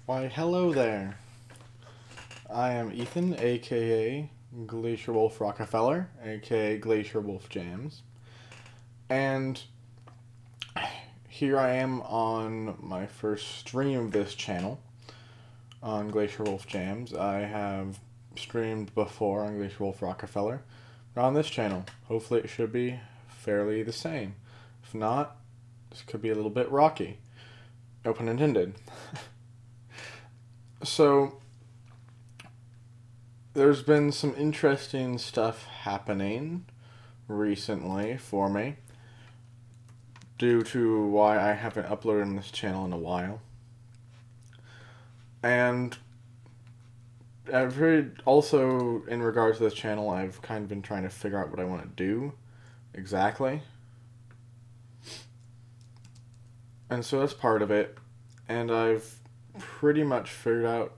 Why, hello there. I am Ethan, aka Glacier Wolf Rockefeller, aka Glacier Wolf Jams. And here I am on my first stream of this channel on Glacier Wolf Jams. I have streamed before on Glacier Wolf Rockefeller, but on this channel, hopefully it should be fairly the same. If not, this could be a little bit rocky. No pun intended. So, there's been some interesting stuff happening recently for me due to why I haven't uploaded on this channel in a while. And I've heard also in regards to this channel, I've kind of been trying to figure out what I want to do exactly. And so that's part of it. And I've pretty much figured out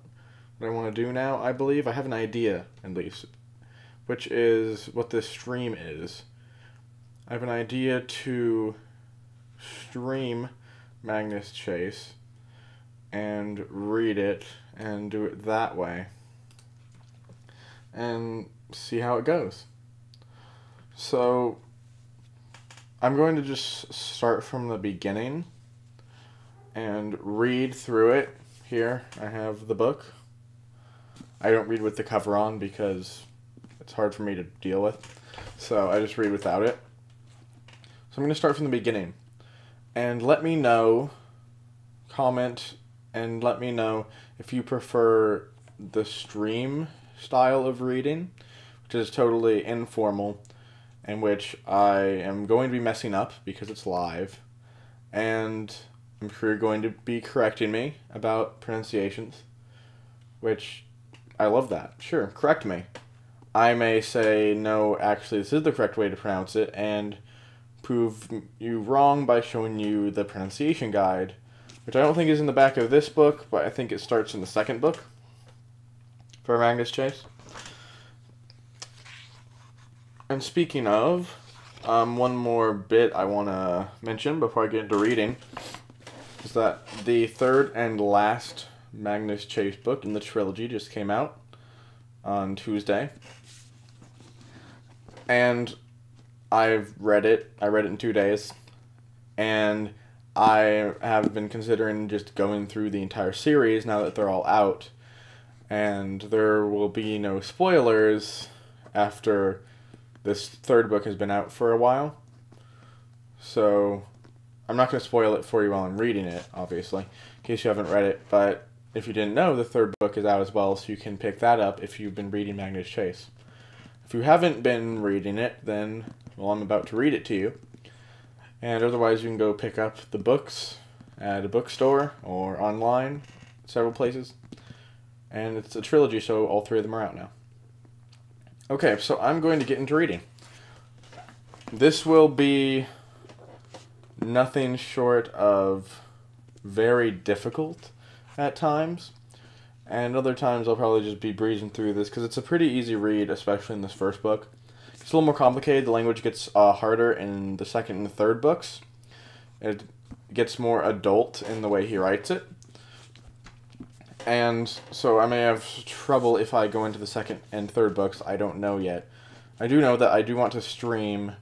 what I want to do now, I believe. I have an idea, at least, which is what this stream is. I have an idea to stream Magnus Chase and read it and do it that way and see how it goes. So I'm going to just start from the beginning and read through it. Here I have the book. I don't read with the cover on because it's hard for me to deal with, so I just read without it. So I'm going to start from the beginning, and let me know, comment, and let me know if you prefer the stream style of reading, which is totally informal, and which I am going to be messing up because it's live, and I'm sure you're going to be correcting me about pronunciations, which I love that. Sure, correct me. I may say, no, actually, this is the correct way to pronounce it, and prove you wrong by showing you the pronunciation guide, which I don't think is in the back of this book, but I think it starts in the second book for Magnus Chase. And speaking of, one more bit I want to mention before I get into reading is that the third and last Magnus Chase book in the trilogy just came out on Tuesday. And I've read it. I read it in 2 days. And I have been considering just going through the entire series now that they're all out. And there will be no spoilers after this third book has been out for a while. So I'm not going to spoil it for you while I'm reading it, obviously, in case you haven't read it. But if you didn't know, the third book is out as well, so you can pick that up if you've been reading Magnus Chase. If you haven't been reading it, then, well, I'm about to read it to you. And otherwise, you can go pick up the books at a bookstore or online, several places. And it's a trilogy, so all three of them are out now. Okay, so I'm going to get into reading. This will be nothing short of very difficult at times, and other times I'll probably just be breezing through this because it's a pretty easy read, especially in this first book. It's a little more complicated. The language gets harder in the second and the third books. It gets more adult in the way he writes it, and so I may have trouble if I go into the second and third books. I don't know yet. I do know that I do want to stream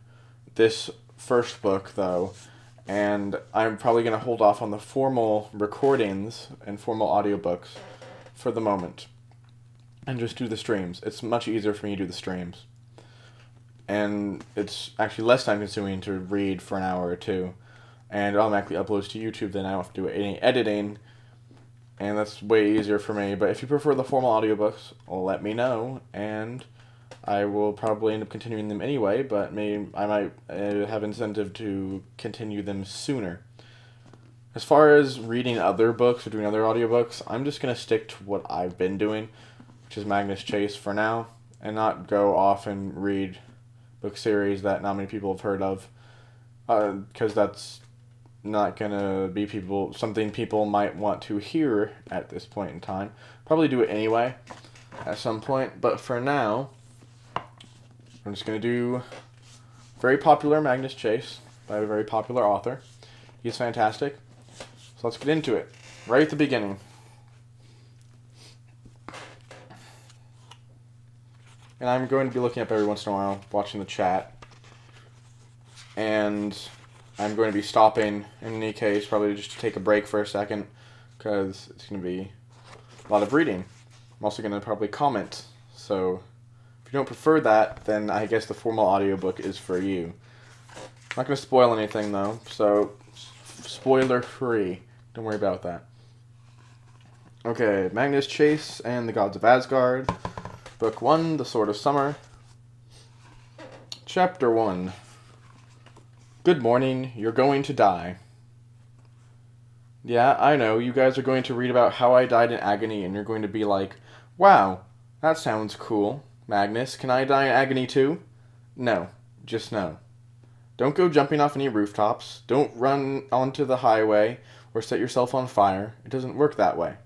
this first book, though, and I'm probably going to hold off on the formal recordings and formal audiobooks for the moment and just do the streams. It's much easier for me to do the streams. And it's actually less time consuming to read for an hour or two. And it automatically uploads to YouTube, then I don't have to do any editing. And that's way easier for me. But if you prefer the formal audiobooks, let me know. And I will probably end up continuing them anyway, but maybe I might have incentive to continue them sooner. As far as reading other books or doing other audiobooks, I'm just going to stick to what I've been doing, which is Magnus Chase for now, and not go off and read book series that not many people have heard of, because that's not going to be something people might want to hear at this point in time. Probably do it anyway at some point, but for now, I'm just going to do very popular Magnus Chase by a very popular author. He's fantastic. So let's get into it. Right at the beginning. And I'm going to be looking up every once in a while, watching the chat. And I'm going to be stopping, in any case, probably just to take a break for a second, because it's going to be a lot of reading. I'm also going to probably comment, so if you don't prefer that, then I guess the formal audiobook is for you. I'm not going to spoil anything, though, so spoiler free. Don't worry about that. Okay, Magnus Chase and the Gods of Asgard. Book 1, The Sword of Summer. Chapter 1. Good morning, you're going to die. Yeah, I know, you guys are going to read about how I died in agony, and you're going to be like, wow, that sounds cool. Magnus, can I die in agony too? No, just no. Don't go jumping off any rooftops. Don't run onto the highway or set yourself on fire. It doesn't work that way.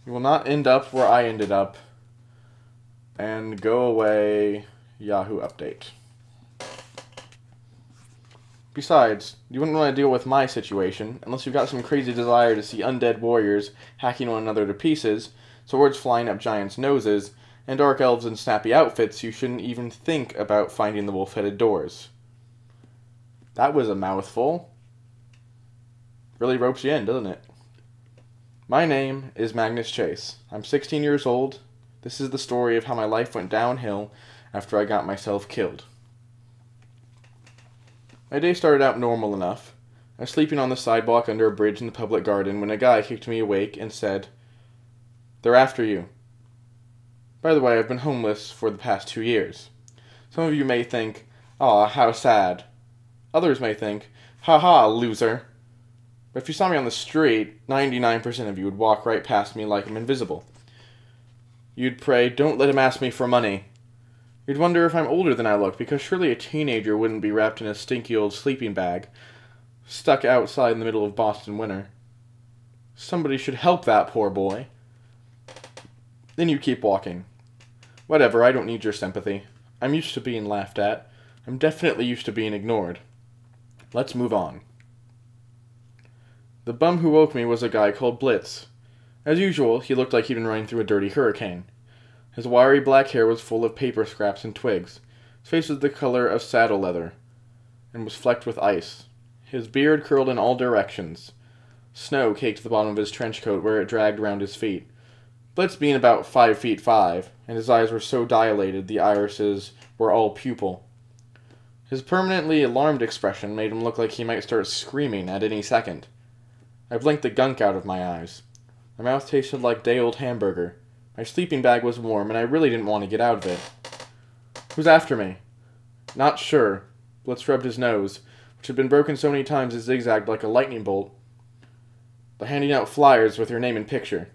You will not end up where I ended up. And go away, Yahoo Update. Besides, you wouldn't want to deal with my situation, unless you've got some crazy desire to see undead warriors hacking one another to pieces, swords flying up giants' noses, and dark elves in snappy outfits. You shouldn't even think about finding the wolf-headed doors. That was a mouthful. Really ropes you in, doesn't it? My name is Magnus Chase. I'm 16 years old. This is the story of how my life went downhill after I got myself killed. My day started out normal enough. I was sleeping on the sidewalk under a bridge in the public garden when a guy kicked me awake and said, "They're after you." By the way, I've been homeless for the past 2 years. Some of you may think, "Aw, how sad." Others may think, "Ha-ha, loser." But if you saw me on the street, 99% of you would walk right past me like I'm invisible. You'd pray, "Don't let him ask me for money." You'd wonder if I'm older than I look, because surely a teenager wouldn't be wrapped in a stinky old sleeping bag, stuck outside in the middle of Boston winter. Somebody should help that poor boy. Then you'd keep walking. Whatever, I don't need your sympathy. I'm used to being laughed at. I'm definitely used to being ignored. Let's move on. The bum who woke me was a guy called Blitz. As usual, he looked like he'd been running through a dirty hurricane. His wiry black hair was full of paper scraps and twigs. His face was the color of saddle leather, and was flecked with ice. His beard curled in all directions. Snow caked the bottom of his trench coat where it dragged round his feet. Blitz being about 5'5", and his eyes were so dilated the irises were all pupil. His permanently alarmed expression made him look like he might start screaming at any second. I blinked the gunk out of my eyes. My mouth tasted like day-old hamburger. My sleeping bag was warm, and I really didn't want to get out of it. Who's after me? Not sure. Blitz rubbed his nose, which had been broken so many times it zigzagged like a lightning bolt. They're handing out flyers with your name and picture.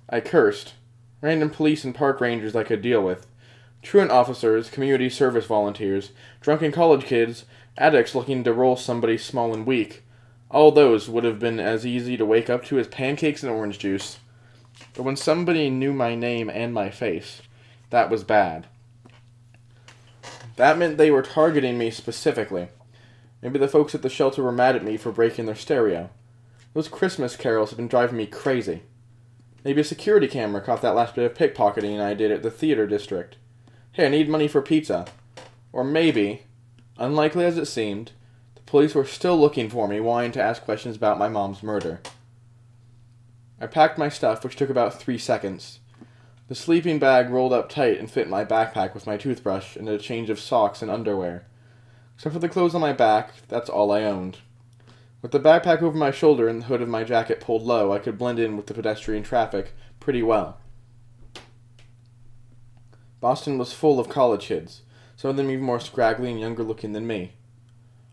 I cursed. Random police and park rangers I could deal with. Truant officers, community service volunteers, drunken college kids, addicts looking to roll somebody small and weak. All those would have been as easy to wake up to as pancakes and orange juice. But when somebody knew my name and my face, that was bad. That meant they were targeting me specifically. Maybe the folks at the shelter were mad at me for breaking their stereo. Those Christmas carols have been driving me crazy. Maybe a security camera caught that last bit of pickpocketing I did at the theater district. Hey, I need money for pizza. Or maybe, unlikely as it seemed, the police were still looking for me, wanting to ask questions about my mom's murder. I packed my stuff, which took about 3 seconds. The sleeping bag rolled up tight and fit in my backpack with my toothbrush and a change of socks and underwear. Except for the clothes on my back, that's all I owned. With the backpack over my shoulder and the hood of my jacket pulled low, I could blend in with the pedestrian traffic pretty well. Boston was full of college kids, some of them even more scraggly and younger looking than me.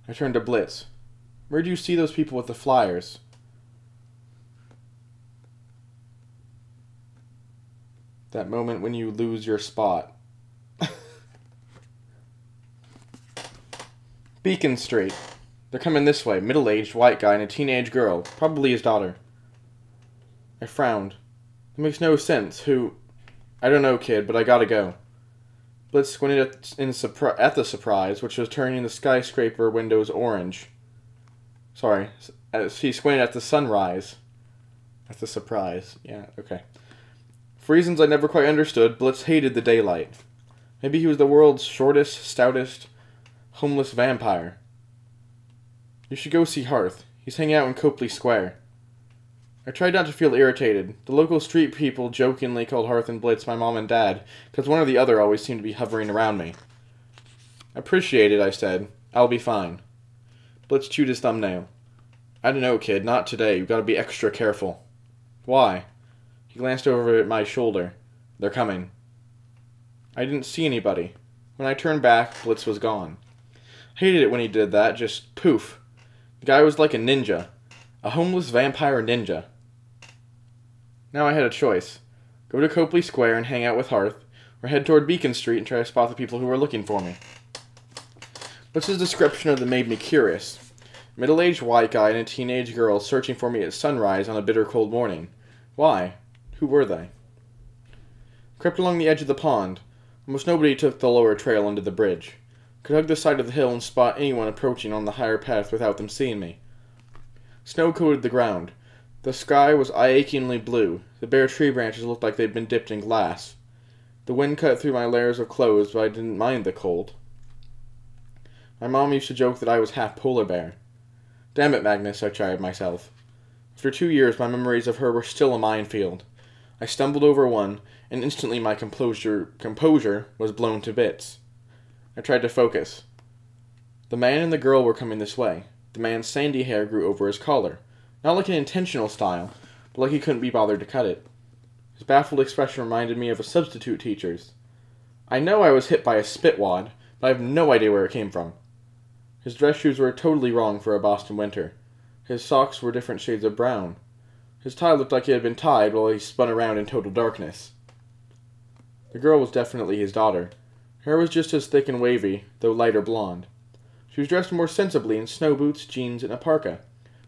I turned to Blitz. Where'd you see those people with the flyers? That moment when you lose your spot. Beacon Street. They're coming this way. Middle-aged, white guy and a teenage girl. Probably his daughter. I frowned. It makes no sense. Who... I don't know, kid, but I gotta go. Blitz squinted at the surprise, which was turning the skyscraper windows orange. Sorry. He squinted at the sunrise. At the surprise. Yeah, okay. For reasons I never quite understood, Blitz hated the daylight. Maybe he was the world's shortest, stoutest, homeless vampire. You should go see Hearth. He's hanging out in Copley Square. I tried not to feel irritated. The local street people jokingly called Hearth and Blitz my mom and dad, because one or the other always seemed to be hovering around me. Appreciate it, I said. I'll be fine. Blitz chewed his thumbnail. I don't know, kid. Not today. You've got to be extra careful. Why? He glanced over at my shoulder. They're coming. I didn't see anybody. When I turned back, Blitz was gone. Hated it when he did that. Just poof. The guy was like a ninja. A homeless vampire ninja. Now I had a choice. Go to Copley Square and hang out with Hearth, or head toward Beacon Street and try to spot the people who were looking for me. Blitz's description of them made me curious. A middle-aged white guy and a teenage girl searching for me at sunrise on a bitter cold morning. Why? Who were they? Crept along the edge of the pond. Almost nobody took the lower trail under the bridge. Could hug the side of the hill and spot anyone approaching on the higher path without them seeing me. Snow coated the ground. The sky was eye-achingly blue. The bare tree branches looked like they'd been dipped in glass. The wind cut through my layers of clothes, but I didn't mind the cold. My mom used to joke that I was half polar bear. Damn it, Magnus, I chided myself. After 2 years, my memories of her were still a minefield. I stumbled over one, and instantly my composure was blown to bits. I tried to focus. The man and the girl were coming this way. The man's sandy hair grew over his collar. Not like an intentional style, but like he couldn't be bothered to cut it. His baffled expression reminded me of a substitute teacher's. I know I was hit by a spitwad, but I have no idea where it came from. His dress shoes were totally wrong for a Boston winter. His socks were different shades of brown. His tie looked like it had been tied while he spun around in total darkness. The girl was definitely his daughter. Her hair was just as thick and wavy, though lighter blonde. She was dressed more sensibly in snow boots, jeans, and a parka,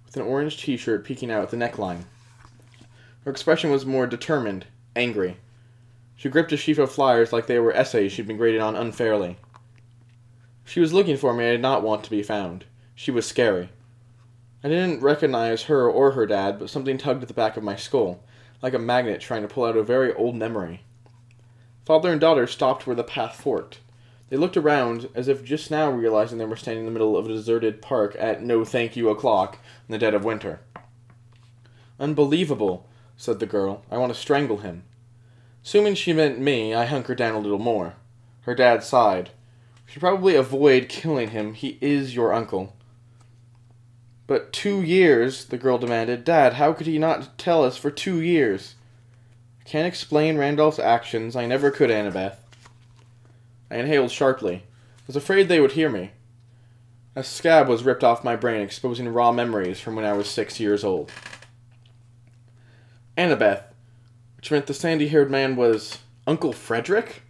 with an orange t-shirt peeking out at the neckline. Her expression was more determined, angry. She gripped a sheaf of flyers like they were essays she'd been graded on unfairly. If she was looking for me, I did not want to be found. She was scary. I didn't recognize her or her dad, but something tugged at the back of my skull, like a magnet trying to pull out a very old memory. Father and daughter stopped where the path forked. They looked around, as if just now realizing they were standing in the middle of a deserted park at no-thank-you o'clock in the dead of winter. Unbelievable, said the girl. I want to strangle him. Assuming she meant me, I hunkered down a little more. Her dad sighed. You should probably avoid killing him. He is your uncle. But 2 years, the girl demanded. Dad, how could he not tell us for 2 years? I can't explain Randolph's actions. I never could, Annabeth. I inhaled sharply. I was afraid they would hear me. A scab was ripped off my brain, exposing raw memories from when I was 6 years old. Annabeth, which meant the sandy-haired man was Uncle Frederick?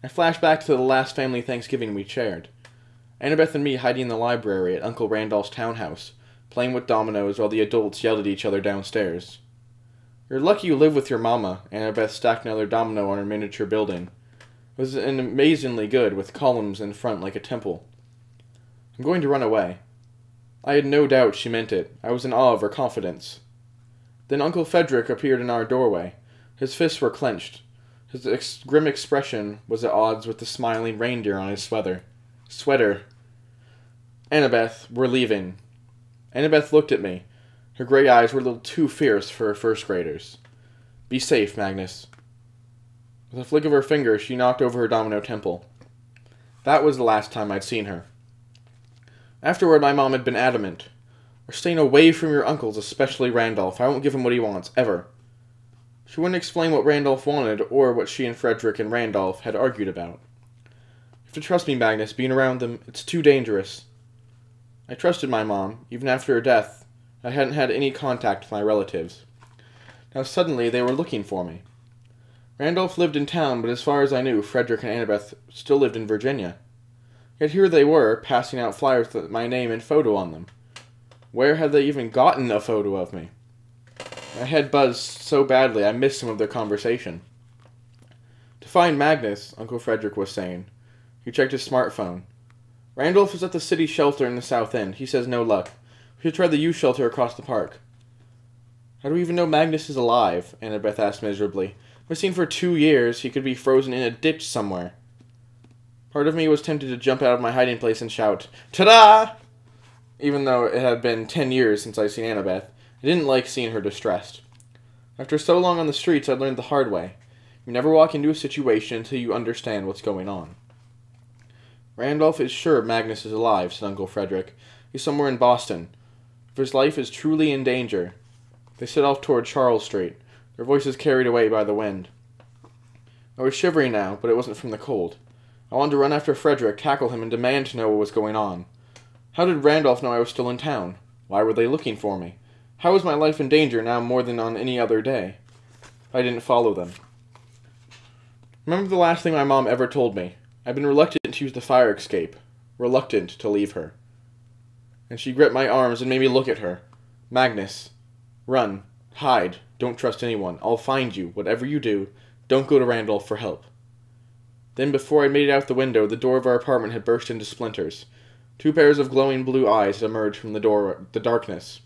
I flashed back to the last family Thanksgiving we shared. Annabeth and me hiding in the library at Uncle Randolph's townhouse, playing with dominoes while the adults yelled at each other downstairs. You're lucky you live with your mama, Annabeth stacked another domino on her miniature building. It was amazingly good, with columns in front like a temple. I'm going to run away. I had no doubt she meant it. I was in awe of her confidence. Then Uncle Frederick appeared in our doorway. His fists were clenched. His grim expression was at odds with the smiling reindeer on his sweater. Annabeth, we're leaving. Annabeth looked at me. Her gray eyes were a little too fierce for first graders. Be safe, Magnus. With a flick of her finger, she knocked over her domino temple. That was the last time I'd seen her. Afterward, my mom had been adamant. We're staying away from your uncles, especially Randolph. I won't give him what he wants, ever. She wouldn't explain what Randolph wanted, or what she and Frederick and Randolph had argued about. You have to trust me, Magnus. Being around them, it's too dangerous. I trusted my mom. Even after her death, I hadn't had any contact with my relatives. Now suddenly, they were looking for me. Randolph lived in town, but as far as I knew, Frederick and Annabeth still lived in Virginia. Yet here they were, passing out flyers with my name and photo on them. Where had they even gotten a photo of me? My head buzzed so badly I missed some of their conversation. To find Magnus, Uncle Frederick was saying. He checked his smartphone. Randolph is at the city shelter in the south end. He says no luck. We should try the youth shelter across the park. How do we even know Magnus is alive? Annabeth asked miserably. I've seen for 2 years he could be frozen in a ditch somewhere. Part of me was tempted to jump out of my hiding place and shout, "Ta-da!" Even though it had been 10 years since I'd seen Annabeth, I didn't like seeing her distressed. After so long on the streets, I learned the hard way. You never walk into a situation until you understand what's going on. "Randolph is sure Magnus is alive," said Uncle Frederick. "He's somewhere in Boston. If his life is truly in danger." They set off toward Charles Street, their voices carried away by the wind. I was shivering now, but it wasn't from the cold. I wanted to run after Frederick, tackle him, and demand to know what was going on. How did Randolph know I was still in town? Why were they looking for me? How was my life in danger now more than on any other day? I didn't follow them. Remember the last thing my mom ever told me? I'd been reluctant to use the fire escape. Reluctant to leave her. And she gripped my arms and made me look at her. "Magnus, run. Hide. Don't trust anyone. I'll find you. Whatever you do, don't go to Randolph for help." Then before I made it out the window, the door of our apartment had burst into splinters. 2 pairs of glowing blue eyes had emerged from the darkness.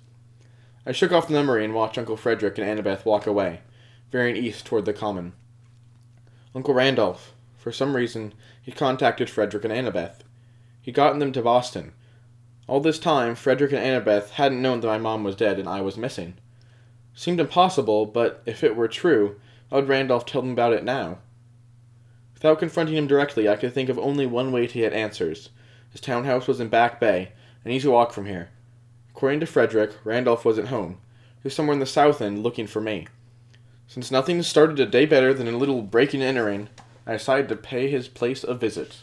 I shook off the memory and watched Uncle Frederick and Annabeth walk away, veering east toward the common. Uncle Randolph. For some reason, he'd contacted Frederick and Annabeth. He'd gotten them to Boston. All this time, Frederick and Annabeth hadn't known that my mom was dead and I was missing. Seemed impossible, but if it were true, how would Randolph tell them about it now? Without confronting him directly, I could think of only one way to get answers. His townhouse was in Back Bay, an easy walk from here. According to Frederick, Randolph wasn't home. He was somewhere in the South End looking for me. Since nothing started a day better than a little breaking and entering, I decided to pay his place a visit.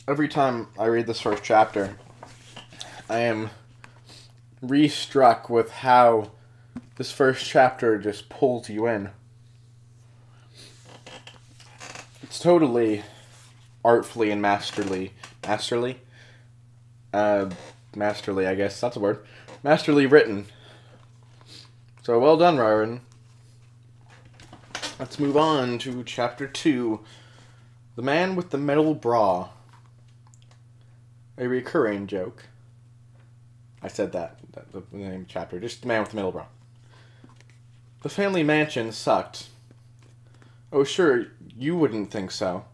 Every time I read this first chapter, I am re-struck with how this first chapter just pulls you in. It's totally artfully and masterly, I guess that's a word, masterly written. So well done, Riordan. Let's move on to chapter 2, The Man with the Metal Bra. A recurring joke. I said that the name of the chapter, just The Man with the Metal Bra. The family mansion sucked. Oh sure, you wouldn't think so.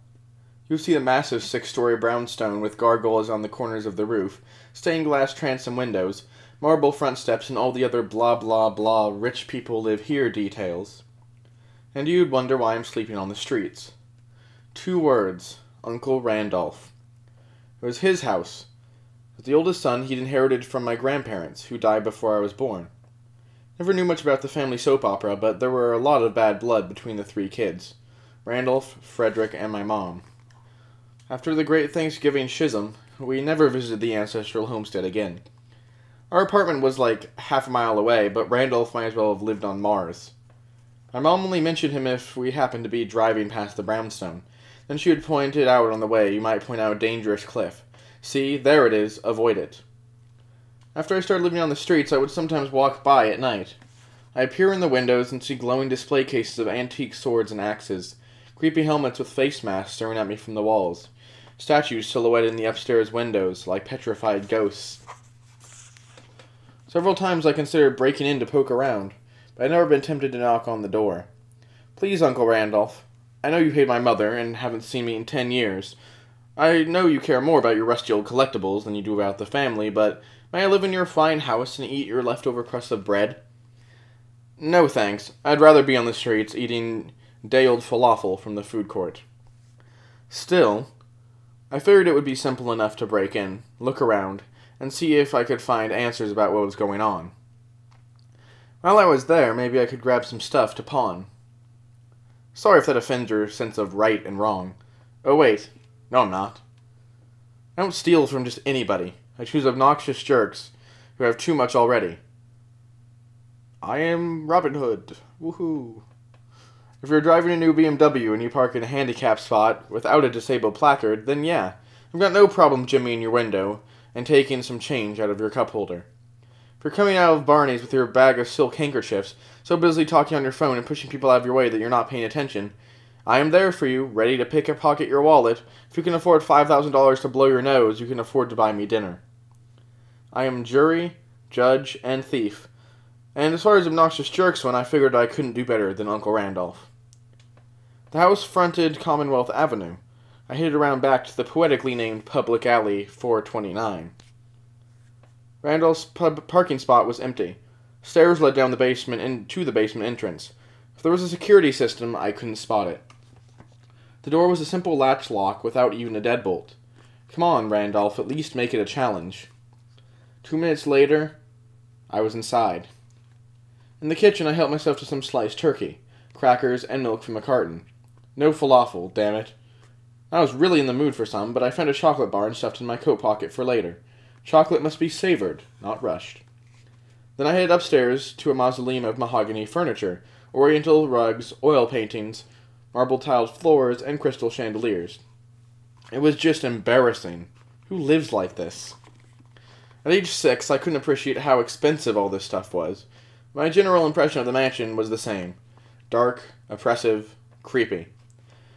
You see the massive 6-story brownstone with gargoyles on the corners of the roof, stained glass transom windows, marble front steps, and all the other blah blah blah rich people live here details. And you'd wonder why I'm sleeping on the streets. 2 words. Uncle Randolph. It was his house. As the oldest son, he'd inherited from my grandparents, who died before I was born. Never knew much about the family soap opera, but there were a lot of bad blood between the 3 kids. Randolph, Frederick, and my mom. After the Great Thanksgiving Schism, we never visited the ancestral homestead again. Our apartment was like half a mile away, but Randolph might as well have lived on Mars. My mom only mentioned him if we happened to be driving past the brownstone. Then she would point it out on the way. You might point out a dangerous cliff. See, there it is. Avoid it. After I started living on the streets, I would sometimes walk by at night. I peer in the windows and see glowing display cases of antique swords and axes, creepy helmets with face masks staring at me from the walls, statues silhouetted in the upstairs windows like petrified ghosts. Several times I considered breaking in to poke around, but I'd never been tempted to knock on the door. "Please, Uncle Randolph. I know you hate my mother and haven't seen me in 10 years. I know you care more about your rusty old collectibles than you do about the family, but may I live in your fine house and eat your leftover crust of bread?" "No, thanks. I'd rather be on the streets eating day-old falafel from the food court." Still, I figured it would be simple enough to break in, look around, and see if I could find answers about what was going on. While I was there, maybe I could grab some stuff to pawn. Sorry if that offends your sense of right and wrong. Oh wait, no I'm not. I don't steal from just anybody. I choose obnoxious jerks who have too much already. I am Robin Hood. Woohoo. If you're driving a new BMW and you park in a handicap spot without a disabled placard, then yeah, I've got no problem jimmying your window and taking some change out of your cup holder. If you're coming out of Barney's with your bag of silk handkerchiefs, so busy talking on your phone and pushing people out of your way that you're not paying attention, I am there for you, ready to pick a pocket your wallet. If you can afford $5,000 to blow your nose, you can afford to buy me dinner. I am jury, judge, and thief. And as far as obnoxious jerks went, I figured I couldn't do better than Uncle Randolph. The house fronted Commonwealth Avenue. I headed around back to the poetically named Public Alley 429. Randolph's parking spot was empty. Stairs led down the basement into the basement entrance. If there was a security system, I couldn't spot it. The door was a simple latch lock without even a deadbolt. Come on, Randolph, at least make it a challenge. 2 minutes later, I was inside. In the kitchen, I helped myself to some sliced turkey, crackers, and milk from a carton. No falafel, damn it. I was really in the mood for some, but I found a chocolate bar and stuffed in my coat pocket for later. Chocolate must be savored, not rushed. Then I headed upstairs to a mausoleum of mahogany furniture, oriental rugs, oil paintings, marble-tiled floors, and crystal chandeliers. It was just embarrassing. Who lives like this? At age 6, I couldn't appreciate how expensive all this stuff was. My general impression of the mansion was the same. Dark, oppressive, creepy.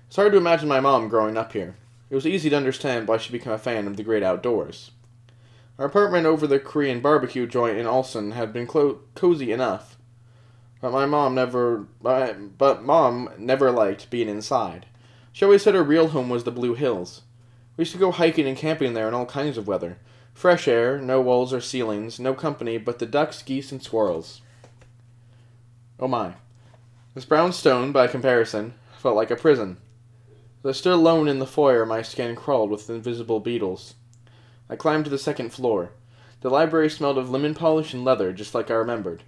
It's hard to imagine my mom growing up here. It was easy to understand why she became a fan of the great outdoors. Our apartment over the Korean barbecue joint in Ulsan had been cozy enough, but mom never liked being inside. She always said her real home was the Blue Hills. We used to go hiking and camping there in all kinds of weather. Fresh air, no walls or ceilings, no company but the ducks, geese, and squirrels. Oh my. This brown stone, by comparison, felt like a prison. As I stood alone in the foyer, my skin crawled with invisible beetles. I climbed to the second floor. The library smelled of lemon polish and leather, just like I remembered.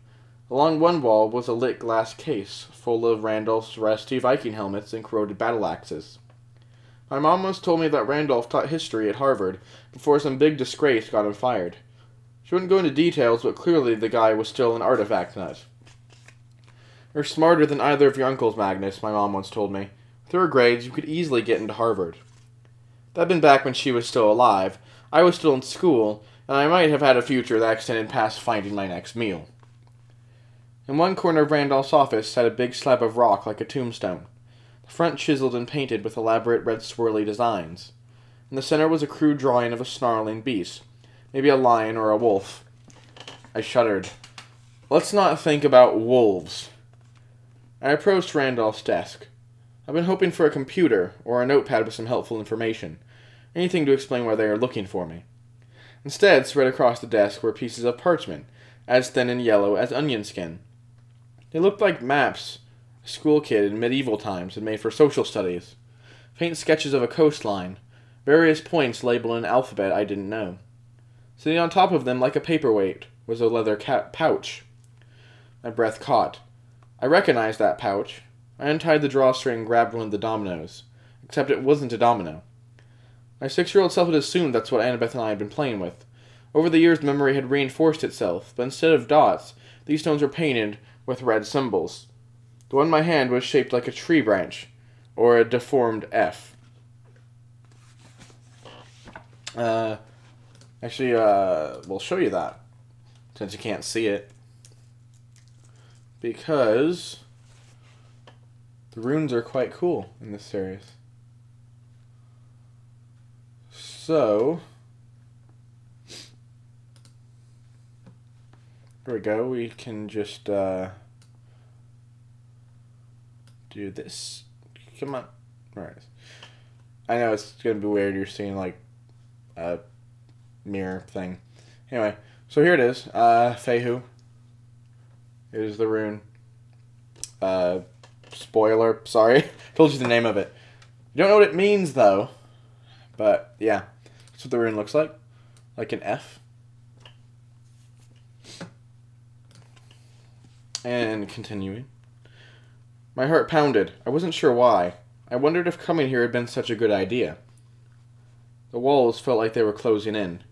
Along one wall was a lit glass case, full of Randolph's rusty Viking helmets and corroded battle axes. My mom once told me that Randolph taught history at Harvard before some big disgrace got him fired. She wouldn't go into details, but clearly the guy was still an artifact nut. You're smarter than either of your uncles, Magnus, my mom once told me. With her grades, you could easily get into Harvard. That'd been back when she was still alive. I was still in school, and I might have had a future that extended past finding my next meal. In one corner of Randolph's office sat a big slab of rock like a tombstone, the front chiseled and painted with elaborate red swirly designs. In the center was a crude drawing of a snarling beast, maybe a lion or a wolf. I shuddered. Let's not think about wolves. I approached Randolph's desk. I've been hoping for a computer or a notepad with some helpful information. Anything to explain why they are looking for me. Instead, spread across the desk were pieces of parchment, as thin and yellow as onion skin. They looked like maps a school kid in medieval times had made for social studies. Faint sketches of a coastline, various points labeled in an alphabet I didn't know. Sitting on top of them like a paperweight was a leather pouch. My breath caught. I recognized that pouch. I untied the drawstring and grabbed one of the dominoes. Except it wasn't a domino. My 6-year-old self had assumed that's what Annabeth and I had been playing with. Over the years, memory had reinforced itself, but instead of dots, these stones were painted with red symbols. The one in my hand was shaped like a tree branch, or a deformed F. We'll show you that, since you can't see it. Because the runes are quite cool in this series. So, there we go. We can just do this. Come on. Alright. I know it's going to be weird. You're seeing like a mirror thing. Anyway, so here it is. Fehu is the rune. Spoiler. Sorry. Told you the name of it. You don't know what it means, though. But, yeah. That's what the rune looks like. Like an F. And continuing. My heart pounded. I wasn't sure why. I wondered if coming here had been such a good idea. The walls felt like they were closing in.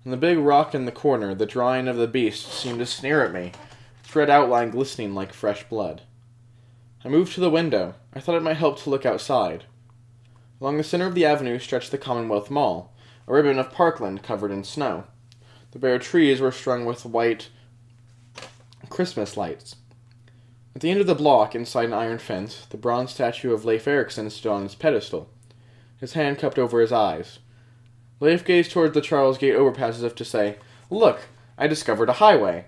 On the big rock in the corner, the drawing of the beast seemed to sneer at me, its red outline glistening like fresh blood. I moved to the window. I thought it might help to look outside. Along the center of the avenue stretched the Commonwealth Mall, a ribbon of parkland covered in snow. The bare trees were strung with white Christmas lights. At the end of the block, inside an iron fence, the bronze statue of Leif Erikson stood on its pedestal, his hand cupped over his eyes. Leif gazed toward the Charles Gate overpass as if to say, "Look, I discovered a highway."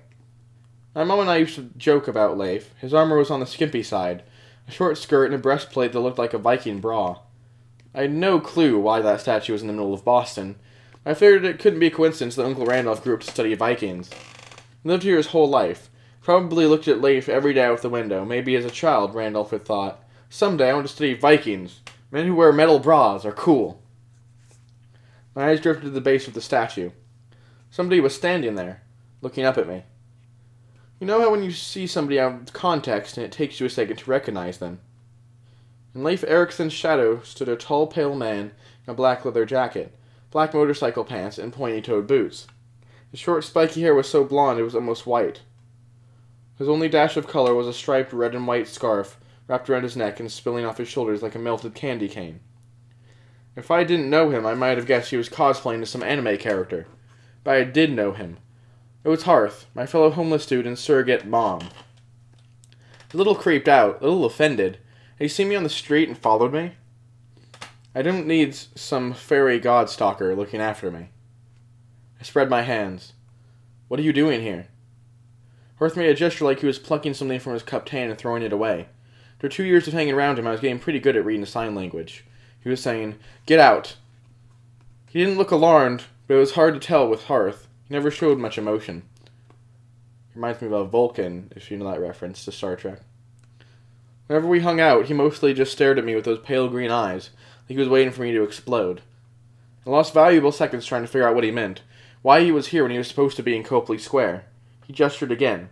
My mom and I used to joke about Leif. His armor was on the skimpy side, a short skirt and a breastplate that looked like a Viking bra. I had no clue why that statue was in the middle of Boston. I figured it couldn't be a coincidence that Uncle Randolph grew up to study Vikings. He lived here his whole life. Probably looked at Leif every day out the window. Maybe as a child, Randolph had thought, "Someday I want to study Vikings. Men who wear metal bras are cool." My eyes drifted to the base of the statue. Somebody was standing there, looking up at me. You know how when you see somebody out of context and it takes you a second to recognize them? In Leif Erikson's shadow stood a tall, pale man in a black leather jacket, black motorcycle pants, and pointy-toed boots. His short, spiky hair was so blonde it was almost white. His only dash of color was a striped red and white scarf wrapped around his neck and spilling off his shoulders like a melted candy cane. If I didn't know him, I might have guessed he was cosplaying as some anime character. But I did know him. It was Harth, my fellow homeless dude and surrogate mom. A little creeped out, a little offended. Had he seen me on the street and followed me? I didn't need some fairy god stalker looking after me. I spread my hands. "What are you doing here?" Harth made a gesture like he was plucking something from his cupped hand and throwing it away. After 2 years of hanging around him, I was getting pretty good at reading sign language. He was saying, "Get out." He didn't look alarmed, but it was hard to tell with Harth. He never showed much emotion. Reminds me of a Vulcan, if you know that reference to Star Trek. Whenever we hung out, he mostly just stared at me with those pale green eyes, like he was waiting for me to explode. I lost valuable seconds trying to figure out what he meant, why he was here when he was supposed to be in Copley Square. He gestured again,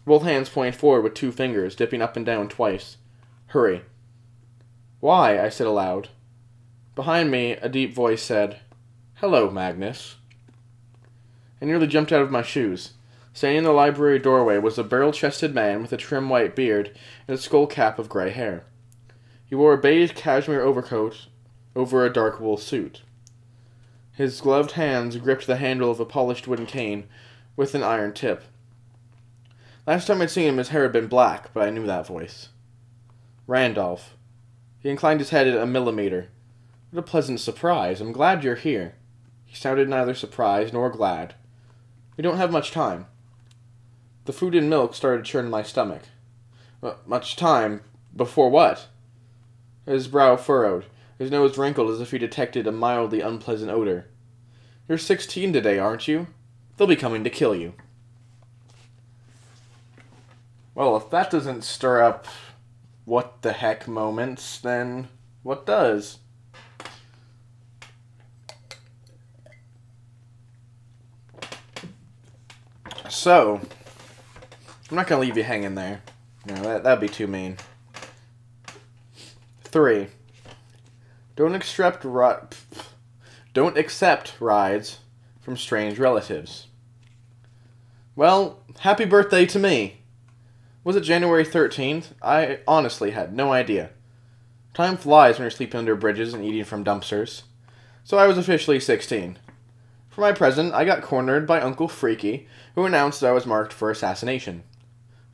both hands pointing forward with 2 fingers, dipping up and down twice. "Hurry." "Why?" I said aloud. Behind me, a deep voice said, "Hello, Magnus." I nearly jumped out of my shoes. Standing in the library doorway was a barrel-chested man with a trim white beard and a skull cap of gray hair. He wore a beige cashmere overcoat over a dark wool suit. His gloved hands gripped the handle of a polished wooden cane with an iron tip. Last time I'd seen him, his hair had been black, but I knew that voice. Randolph. He inclined his head a millimeter. "What a pleasant surprise. I'm glad you're here." He sounded neither surprised nor glad. "We don't have much time." The food and milk started to churn in my stomach. Much time? Before what? His brow furrowed. His nose wrinkled as if he detected a mildly unpleasant odor. "You're 16 today, aren't you? They'll be coming to kill you." Well, if that doesn't stir up what the heck moments, then what does? So, I'm not going to leave you hanging there. No, that'd be too mean. 3. Don't accept rides from strange relatives. Well, happy birthday to me. Was it January 13th? I honestly had no idea. Time flies when you're sleeping under bridges and eating from dumpsters. So I was officially 16. For my present, I got cornered by Uncle Freaky, who announced that I was marked for assassination.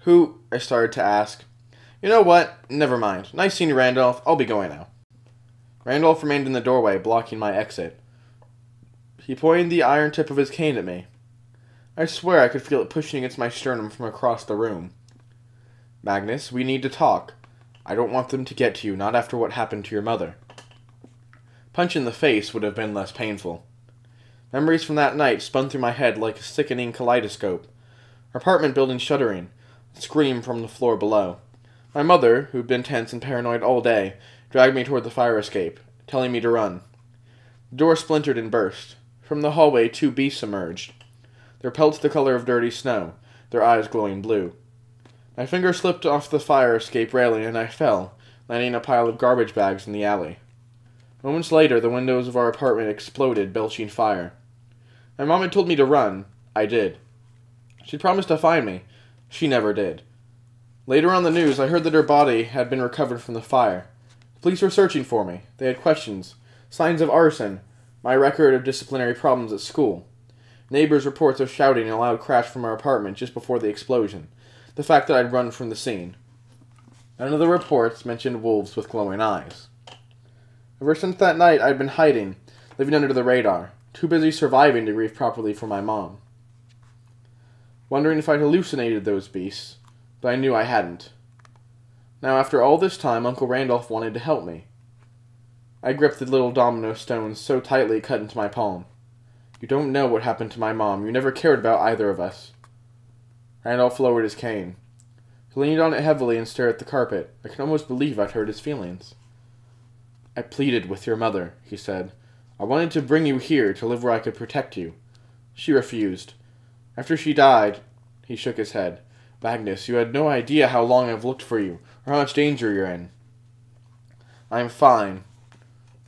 "Who?" I started to ask. "You know what? Never mind. Nice seeing you, Randolph. I'll be going now." Randolph remained in the doorway, blocking my exit. He pointed the iron tip of his cane at me. I swear I could feel it pushing against my sternum from across the room. "Magnus, we need to talk. I don't want them to get to you, not after what happened to your mother." Punch in the face would have been less painful. Memories from that night spun through my head like a sickening kaleidoscope. Our apartment building shuddering, a scream from the floor below. My mother, who'd been tense and paranoid all day, dragged me toward the fire escape, telling me to run. The door splintered and burst. From the hallway, 2 beasts emerged, their pelts the color of dirty snow, their eyes glowing blue. My finger slipped off the fire escape railing and I fell, landing in a pile of garbage bags in the alley. Moments later, the windows of our apartment exploded, belching fire. My mom had told me to run. I did. She'd promised to find me. She never did. Later on the news, I heard that her body had been recovered from the fire. The police were searching for me. They had questions, signs of arson, my record of disciplinary problems at school. Neighbors' reports of shouting and a loud crash from our apartment just before the explosion. The fact that I'd run from the scene. None of the reports mentioned wolves with glowing eyes. Ever since that night, I'd been hiding, living under the radar, too busy surviving to grieve properly for my mom. Wondering if I'd hallucinated those beasts, but I knew I hadn't. Now, after all this time, Uncle Randolph wanted to help me. I gripped the little domino stones so tightly it cut into my palm. You don't know what happened to my mom. You never cared about either of us. Randolph lowered his cane. He leaned on it heavily and stared at the carpet. I could almost believe I'd hurt his feelings. I pleaded with your mother, he said. I wanted to bring you here to live where I could protect you. She refused. After she died, he shook his head. Magnus, you had no idea how long I've looked for you, or how much danger you're in. I am fine.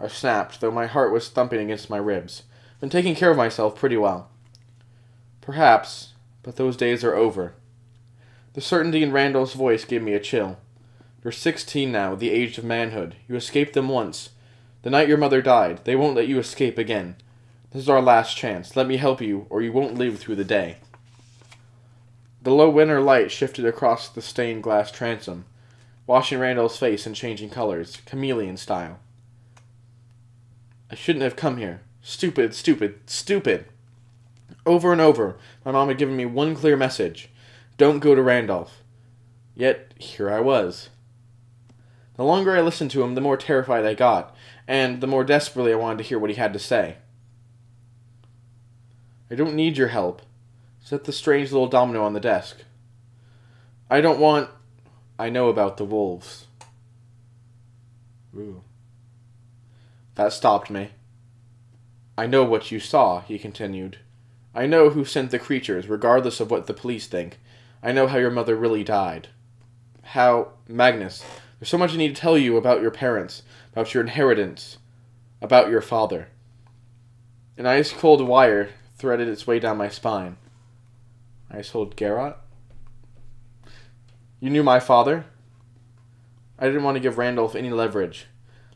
I snapped, though my heart was thumping against my ribs. Been taking care of myself pretty well. Perhaps, but those days are over. The certainty in Randolph's voice gave me a chill. You're 16 now, the age of manhood. You escaped them once. The night your mother died, they won't let you escape again. This is our last chance. Let me help you, or you won't live through the day. The low winter light shifted across the stained glass transom, washing Randolph's face in changing colors, chameleon style. I shouldn't have come here. Stupid, stupid, stupid. Over and over, my mom had given me one clear message. Don't go to Randolph. Yet, here I was. The longer I listened to him, the more terrified I got, and the more desperately I wanted to hear what he had to say. I don't need your help. Set the strange little domino on the desk. I don't want... I know about the wolves. Ooh. That stopped me. I know what you saw, he continued. I know who sent the creatures, regardless of what the police think. I know how your mother really died. How... Magnus, there's so much I need to tell you about your parents, about your inheritance, about your father. An ice-cold wire threaded its way down my spine. Ice-cold Garrot? You knew my father? I didn't want to give Randolph any leverage.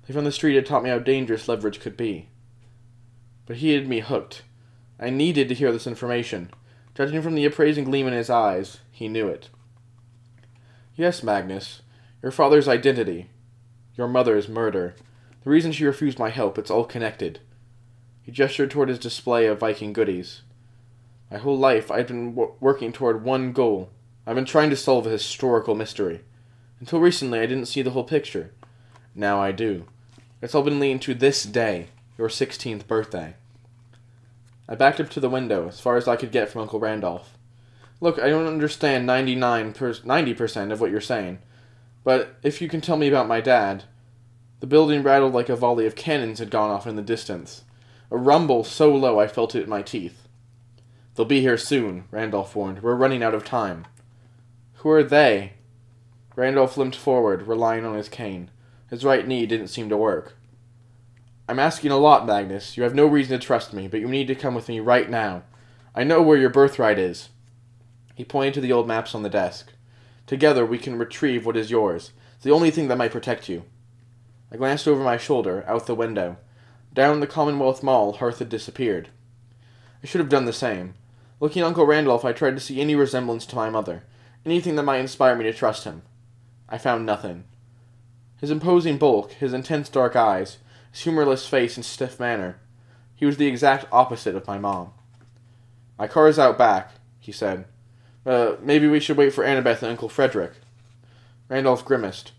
Life on the street had taught me how dangerous leverage could be. But he had me hooked. I needed to hear this information. Judging from the appraising gleam in his eyes, he knew it. Yes, Magnus. Your father's identity. Your mother's murder. The reason she refused my help, it's all connected. He gestured toward his display of Viking goodies. My whole life, I've been working toward one goal. I've been trying to solve a historical mystery. Until recently, I didn't see the whole picture. Now I do. It's all been leading to this day, your 16th birthday. I backed up to the window, as far as I could get from Uncle Randolph. Look, I don't understand 90% of what you're saying, but if you can tell me about my dad... The building rattled like a volley of cannons had gone off in the distance. A rumble so low I felt it in my teeth. They'll be here soon, Randolph warned. We're running out of time. Who are they? Randolph limped forward, relying on his cane. His right knee didn't seem to work. I'm asking a lot, Magnus. You have no reason to trust me, but you need to come with me right now. I know where your birthright is. He pointed to the old maps on the desk. Together we can retrieve what is yours. It's the only thing that might protect you. I glanced over my shoulder, out the window. Down the Commonwealth Mall, Hearth had disappeared. I should have done the same. Looking at Uncle Randolph, I tried to see any resemblance to my mother, anything that might inspire me to trust him. I found nothing. His imposing bulk, his intense dark eyes, his humorless face and stiff manner. He was the exact opposite of my mom. My car is out back, he said. Maybe we should wait for Annabeth and Uncle Frederick. Randolph grimaced.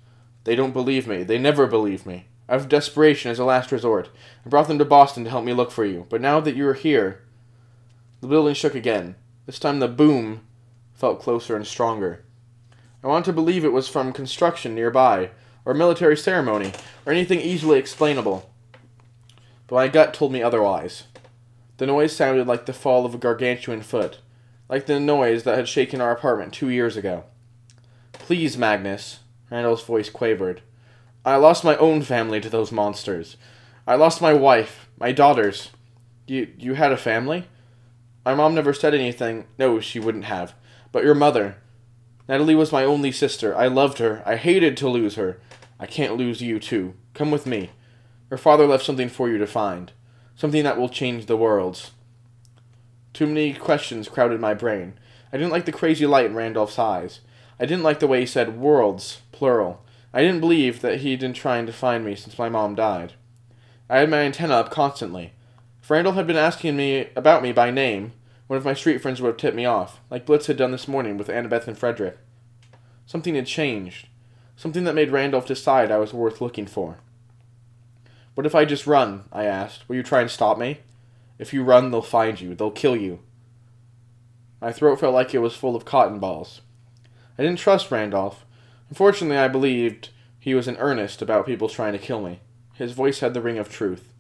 They don't believe me. They never believe me. Out of desperation as a last resort, I brought them to Boston to help me look for you. But now that you are here... The building shook again. This time the boom felt closer and stronger. I wanted to believe it was from construction nearby, or a military ceremony, or anything easily explainable. But my gut told me otherwise. The noise sounded like the fall of a gargantuan foot, like the noise that had shaken our apartment 2 years ago. Please, Magnus, Randall's voice quavered. I lost my own family to those monsters. I lost my wife, my daughters. You had a family? My mom never said anything. No, she wouldn't have. But your mother. Natalie was my only sister. I loved her. I hated to lose her. I can't lose you, too. Come with me. Your father left something for you to find. Something that will change the world. Too many questions crowded my brain. I didn't like the crazy light in Randolph's eyes. I didn't like the way he said worlds, plural. I didn't believe that he'd been trying to find me since my mom died. I had my antenna up constantly. If Randolph had been asking me about me by name, one of my street friends would have tipped me off, like Blitz had done this morning with Annabeth and Frederick. Something had changed. Something that made Randolph decide I was worth looking for. What if I just run? I asked. Will you try and stop me? If you run, they'll find you. They'll kill you. My throat felt like it was full of cotton balls. I didn't trust Randolph. Unfortunately, I believed he was in earnest about people trying to kill me. His voice had the ring of truth.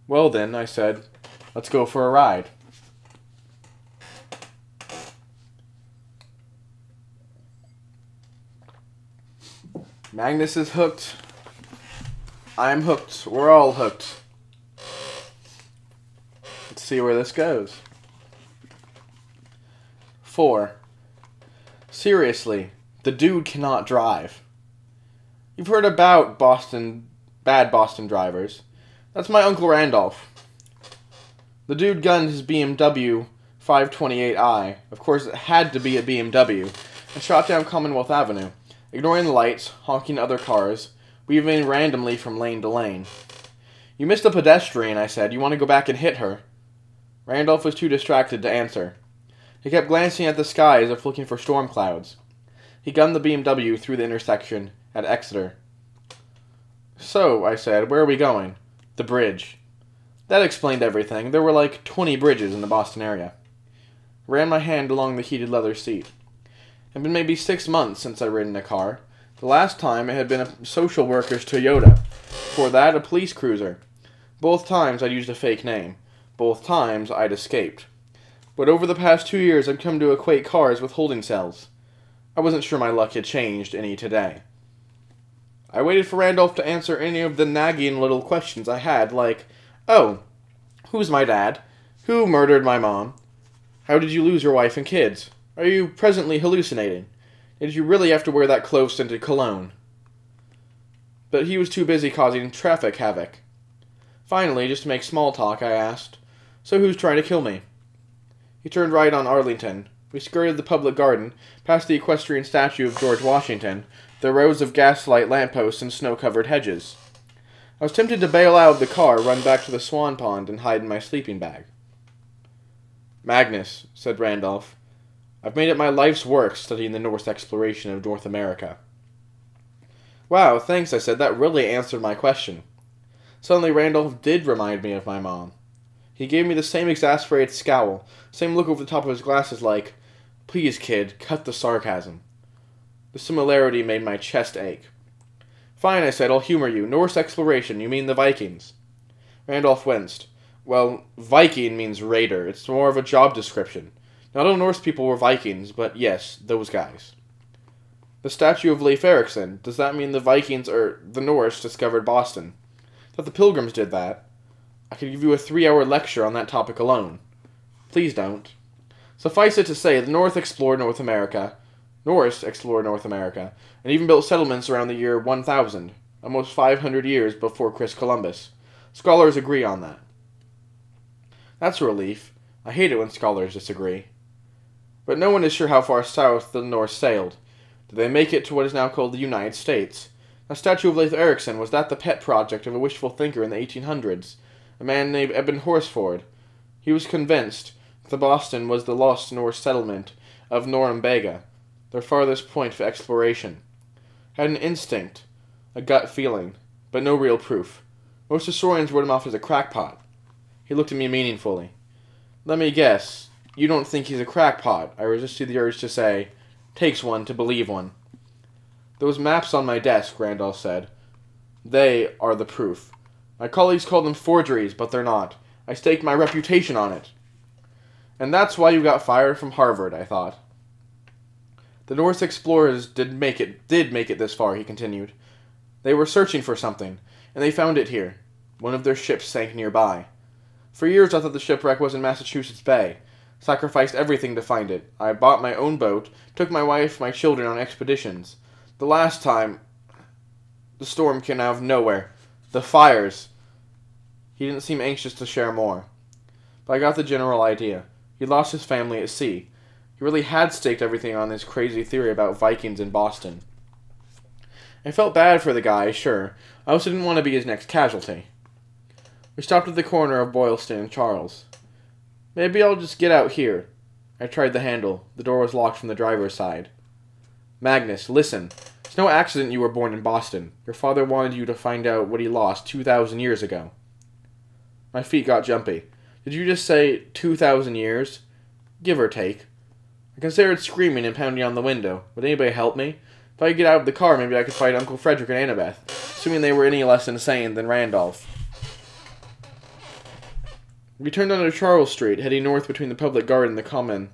Well then, I said, let's go for a ride. Magnus is hooked. I'm hooked. We're all hooked. Let's see where this goes. 4. Seriously, the dude cannot drive. You've heard about bad Boston drivers. That's my Uncle Randolph. The dude gunned his BMW 528i. Of course, it had to be a BMW. And shot down Commonwealth Avenue, ignoring the lights, honking other cars, weaving randomly from lane to lane. You missed a pedestrian, I said. You want to go back and hit her? Randolph was too distracted to answer. He kept glancing at the sky as if looking for storm clouds. He gunned the BMW through the intersection at Exeter. So, I said, where are we going? The bridge. That explained everything. There were like 20 bridges in the Boston area. I ran my hand along the heated leather seat. It had been maybe 6 months since I'd ridden a car. The last time it had been a social worker's Toyota. Before that, a police cruiser. Both times I'd used a fake name. Both times I'd escaped. But over the past 2 years, I'd come to equate cars with holding cells. I wasn't sure my luck had changed any today. I waited for Randolph to answer any of the nagging little questions I had, like, oh, who's my dad? Who murdered my mom? How did you lose your wife and kids? Are you presently hallucinating? Did you really have to wear that clove-scented cologne? But he was too busy causing traffic havoc. Finally, just to make small talk, I asked, so who's trying to kill me? He turned right on Arlington. We skirted the public garden, past the equestrian statue of George Washington, the rows of gaslight lampposts and snow-covered hedges. I was tempted to bail out of the car, run back to the swan pond, and hide in my sleeping bag. Magnus, said Randolph, I've made it my life's work studying the Norse exploration of North America. Wow, thanks, I said. That really answered my question. Suddenly Randolph did remind me of my mom. He gave me the same exasperated scowl, same look over the top of his glasses like, please, kid, cut the sarcasm. The similarity made my chest ache. Fine, I said, I'll humor you. Norse exploration, you mean the Vikings. Randolph winced. Well, Viking means raider. It's more of a job description. Not all Norse people were Vikings, but yes, those guys. The statue of Leif Erikson, does that mean the Vikings or the Norse discovered Boston? I thought the Pilgrims did that. I could give you a 3-hour lecture on that topic alone. Please don't. Suffice it to say, the Norse explored North America, and even built settlements around the year 1000, almost 500 years before Chris Columbus. Scholars agree on that. That's a relief. I hate it when scholars disagree. But no one is sure how far south the Norse sailed. Did they make it to what is now called the United States? The statue of Leif Erikson, was that the pet project of a wishful thinker in the 1800s? A man named Eben Horsford. He was convinced that Boston was the lost Norse settlement of Norumbega, their farthest point of exploration. Had an instinct, a gut feeling, but no real proof. Most historians wrote him off as a crackpot. He looked at me meaningfully. Let me guess, you don't think he's a crackpot? I resisted the urge to say, takes one to believe one. Those maps on my desk, Randolph said. They are the proof. My colleagues call them forgeries, but they're not. I staked my reputation on it. And that's why you got fired from Harvard, I thought. The Norse explorers did make it this far, he continued. They were searching for something, and they found it here. One of their ships sank nearby. For years I thought the shipwreck was in Massachusetts Bay. Sacrificed everything to find it. I bought my own boat, took my wife, my children on expeditions. The last time, the storm came out of nowhere. The fires. He didn't seem anxious to share more. But I got the general idea. He lost his family at sea. He really had staked everything on this crazy theory about Vikings in Boston. I felt bad for the guy, sure. I also didn't want to be his next casualty. We stopped at the corner of Boylston and Charles. Maybe I'll just get out here. I tried the handle. The door was locked from the driver's side. Magnus, listen. It's no accident you were born in Boston. Your father wanted you to find out what he lost 2,000 years ago. My feet got jumpy. Did you just say 2,000 years? Give or take. I considered screaming and pounding on the window. Would anybody help me? If I could get out of the car, maybe I could find Uncle Frederick and Annabeth, assuming they were any less insane than Randolph. We turned onto Charles Street, heading north between the public garden and the common.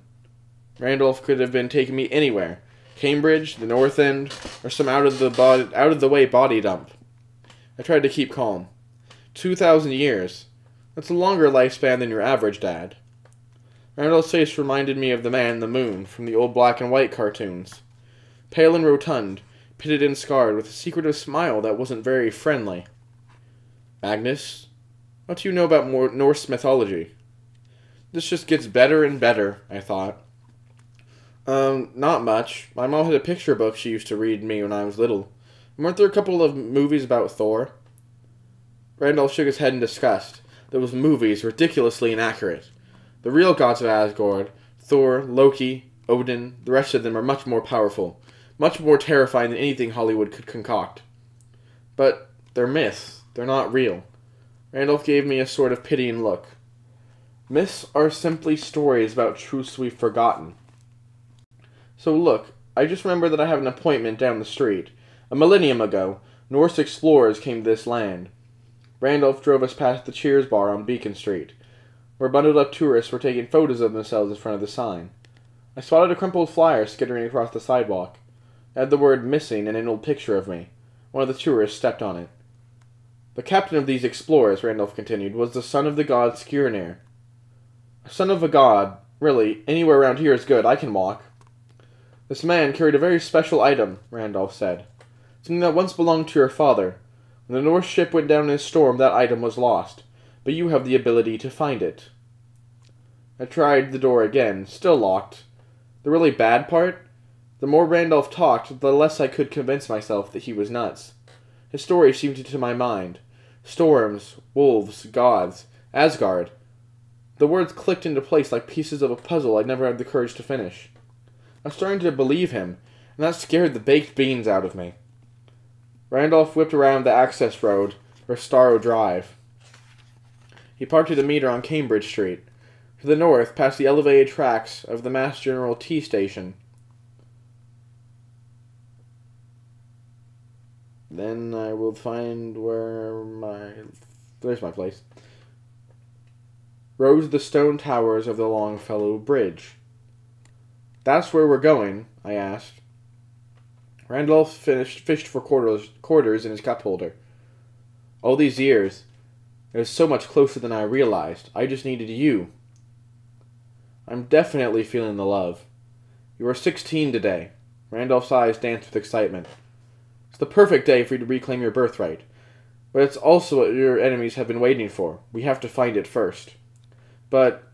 Randolph could have been taking me anywhere. Cambridge, the North End, or some out-of-the-way body dump. I tried to keep calm. 2,000 years. That's a longer lifespan than your average dad. Randolph's face reminded me of the man in the moon from the old black and white cartoons. Pale and rotund, pitted and scarred, with a secretive smile that wasn't very friendly. Magnus, what do you know about Norse mythology? This just gets better and better, I thought. Not much. My mom had a picture book she used to read me when I was little. Weren't there a couple of movies about Thor? Randolph shook his head in disgust. Those movies ridiculously inaccurate. The real gods of Asgard, Thor, Loki, Odin, the rest of them are much more powerful, much more terrifying than anything Hollywood could concoct. But they're myths. They're not real. Randolph gave me a sort of pitying look. Myths are simply stories about truths we've forgotten. So look, I just remember that I have an appointment down the street. A millennium ago, Norse explorers came to this land. Randolph drove us past the Cheers bar on Beacon Street, where bundled-up tourists were taking photos of themselves in front of the sign. I spotted a crumpled flyer skittering across the sidewalk. It had the word "missing" and an old picture of me. One of the tourists stepped on it. The captain of these explorers, Randolph continued, was the son of the god Skirnir. A son of a god? Really, anywhere around here is good. I can walk. This man carried a very special item, Randolph said. Something that once belonged to your father. When the Norse ship went down in a storm, that item was lost. But you have the ability to find it. I tried the door again, still locked. The really bad part? The more Randolph talked, the less I could convince myself that he was nuts. His story seemed to my mind. Storms, wolves, gods, Asgard. The words clicked into place like pieces of a puzzle I'd never had the courage to finish. I was starting to believe him, and that scared the baked beans out of me. Randolph whipped around the access road for Starrow Drive. He parked at a meter on Cambridge Street. To the north, past the elevated tracks of the Mass General T station. Then I will find where there's my place. Rose the stone towers of the Longfellow Bridge. That's where we're going, I asked. Randolph fished for quarters in his cup holder. All these years, it was so much closer than I realized. I just needed you. I'm definitely feeling the love. You are 16 today. Randolph's eyes danced with excitement. It's the perfect day for you to reclaim your birthright. But it's also what your enemies have been waiting for. We have to find it first. But